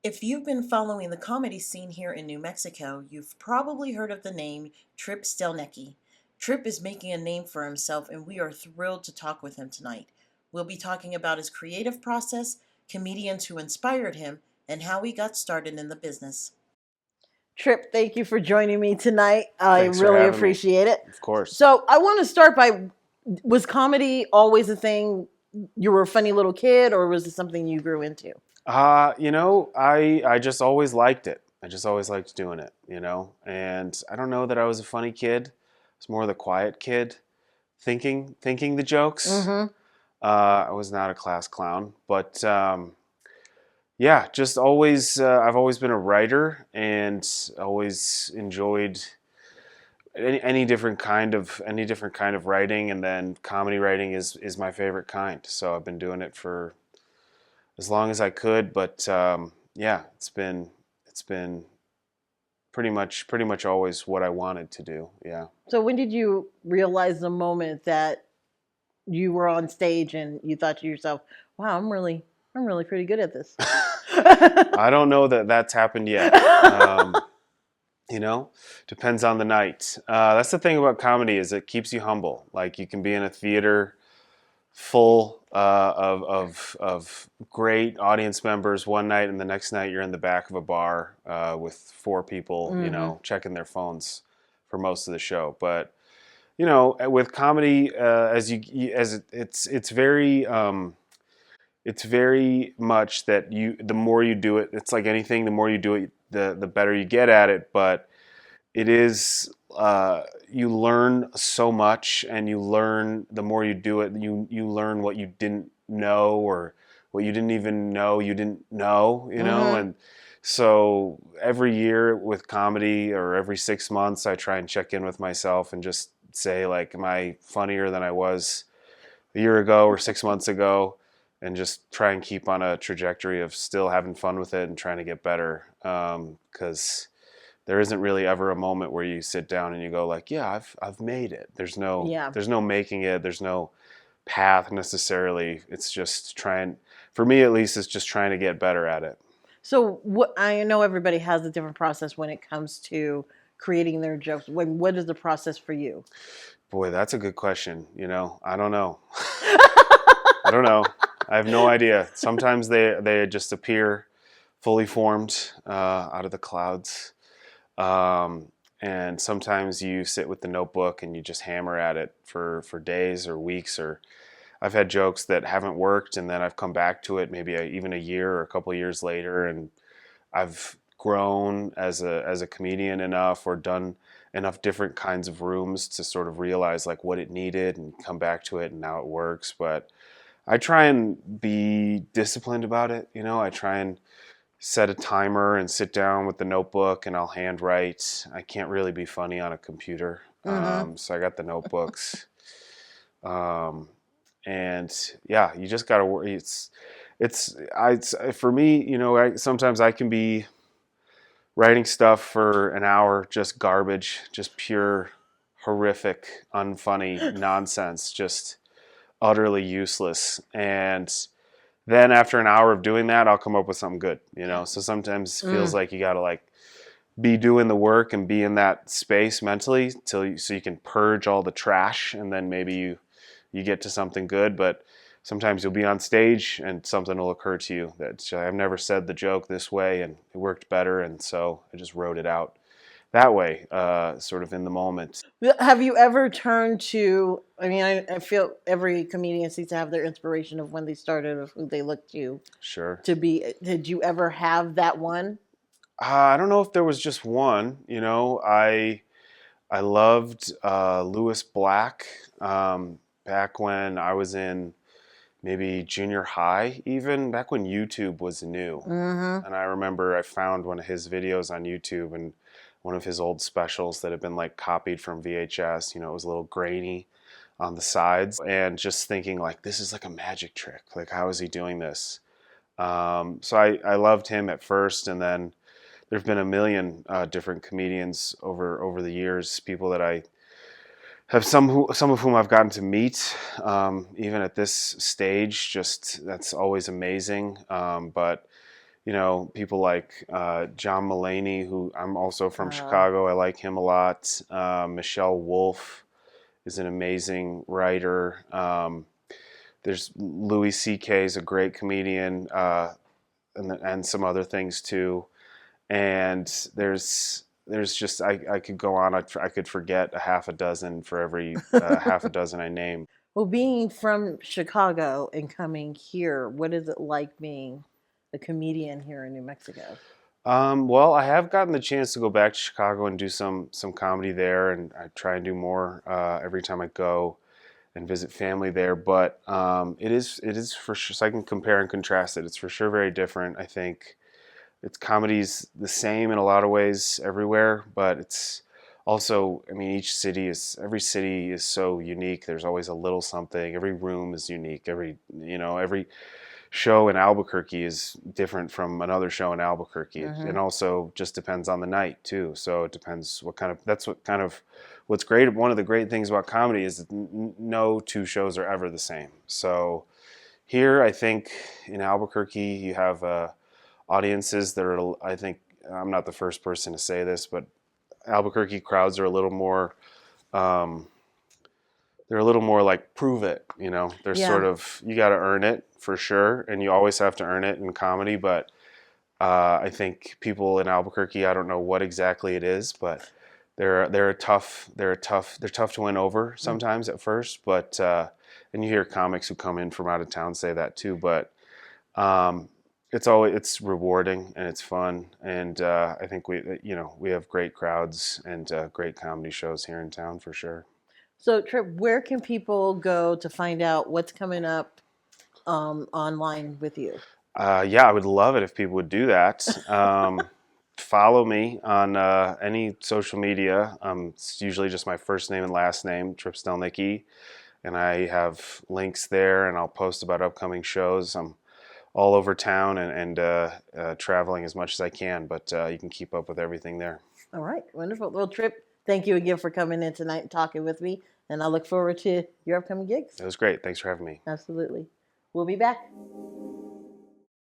If you've been following the comedy scene here in New Mexico, you've probably heard of the name Tripp Stelnicki. Tripp is making a name for himself, and we are thrilled to talk with him tonight. We'll be talking about his creative process, comedians who inspired him, and how he got started in the business. Tripp, thank you for joining me tonight. I Thanks for really having me. appreciate it. Of course. So I want to start by, was comedy always a thing? You were a funny little kid, or was it something you grew into? I just always liked it. I just always liked doing it, And I don't know that I was a funny kid. I was more the quiet kid, thinking the jokes. Mm-hmm. I was not a class clown, but yeah, just always. I've always been a writer and always enjoyed any different kind of writing, and then comedy writing is my favorite kind. So I've been doing it for as long as I could, but yeah, it's been pretty much always what I wanted to do. Yeah. So when did you realize the moment that you were on stage and you thought to yourself, "Wow, I'm really pretty good at this." I don't know that that's happened yet. Depends on the night. That's the thing about comedy is it keeps you humble. Like you can be in a theater full of great audience members one night, and the next night you're in the back of a bar with four people, Mm-hmm. checking their phones for most of the show. But with comedy, it's very much that the more you do it, it's like anything. The more you do it, the better you get at it. But it is you learn so much, and you learn the more you do it. You learn what you didn't know, or what you didn't even know you didn't know. Mm-hmm. And so every year with comedy, or every 6 months, I try and check in with myself and just say, like, am I funnier than I was a year ago or 6 months ago? And just try and keep on a trajectory of still having fun with it and trying to get better. Because there isn't really ever a moment where you sit down and you go like, yeah, I've made it. Yeah. There's no making it. There's no path necessarily. It's just trying, for me at least, it's just trying to get better at it. So what I know everybody has a different process when it comes to creating their jokes. What is the process for you? Boy, that's a good question. I don't know. I don't know. I have no idea. Sometimes they just appear fully formed out of the clouds. And sometimes you sit with the notebook and you just hammer at it for days or weeks. Or I've had jokes that haven't worked, and then I've come back to it maybe even a year or a couple of years later, and I've grown as a comedian enough, or done enough different kinds of rooms to sort of realize like what it needed and come back to it, and now it works. But I try and be disciplined about it. I try and set a timer and sit down with the notebook, and I'll handwrite. I can't really be funny on a computer. Mm-hmm. So I got the notebooks. Um, and yeah, you just got to work. For me, sometimes I can be writing stuff for an hour, just garbage, just pure, horrific, unfunny nonsense, just utterly useless. And then after an hour of doing that, I'll come up with something good, So sometimes it feels Mm. like you got to like be doing the work and be in that space mentally so you can purge all the trash, and then maybe you get to something good. But sometimes you'll be on stage and something will occur to you that I've never said the joke this way, and it worked better, and so I just wrote it out that way, sort of in the moment. Have you ever turned to? I mean, I feel every comedian seems to have their inspiration of when they started, of who they look Sure. to be. Did you ever have that one? I don't know if there was just one. I loved Lewis Black back when I was in maybe junior high, even back when YouTube was new. Mm-hmm. And I remember I found one of his videos on YouTube, and one of his old specials that had been like copied from VHS. It was a little grainy on the sides, and just thinking like, this is like a magic trick. Like, how is he doing this? So I loved him at first, and then there've been a million different comedians over the years, people that I have some of whom I've gotten to meet, even at this stage. Just that's always amazing. But you know, people like John Mulaney, who I'm also from Uh, Chicago. I like him a lot. Michelle Wolf is an amazing writer. There's Louis C.K. is a great comedian, and some other things too. And there's just I could go on. I could forget a half a dozen for every half a dozen I name. well, being from Chicago and coming here, what is it like being a comedian here in New Mexico? Well, I have gotten the chance to go back to Chicago and do some comedy there, and I try and do more every time I go and visit family there. But it is for sure. So I can compare and contrast it. It's for sure very different. I think it's comedy's the same in a lot of ways everywhere, but it's also, I mean, every city is so unique. There's always a little something. Every room is unique. Every show in Albuquerque is different from another show in Albuquerque. Mm-hmm. And also just depends on the night too. So it depends what's great. One of the great things about comedy is that no two shows are ever the same. So here, I think in Albuquerque, you have audiences that are, I think, I'm not the first person to say this, but Albuquerque crowds are a little more, um, they're a little more like prove it, you know. They're Yeah. sort of, you got to earn it for sure, and you always have to earn it in comedy. But I think people in Albuquerque, I don't know what exactly it is, but they're tough to win over sometimes at first. But and you hear comics who come in from out of town say that too. But um, it's rewarding and it's fun, and I think we have great crowds and great comedy shows here in town for sure. So, Tripp, where can people go to find out what's coming up online with you? Yeah, I would love it if people would do that. Follow me on any social media. It's usually just my first name and last name, Tripp Stelnicki, and I have links there, and I'll post about upcoming shows. I'm all over town and traveling as much as I can, but you can keep up with everything there. All right, wonderful. Well, Tripp, thank you again for coming in tonight and talking with me, and I look forward to your upcoming gigs. It was great. Thanks for having me. Absolutely. We'll be back.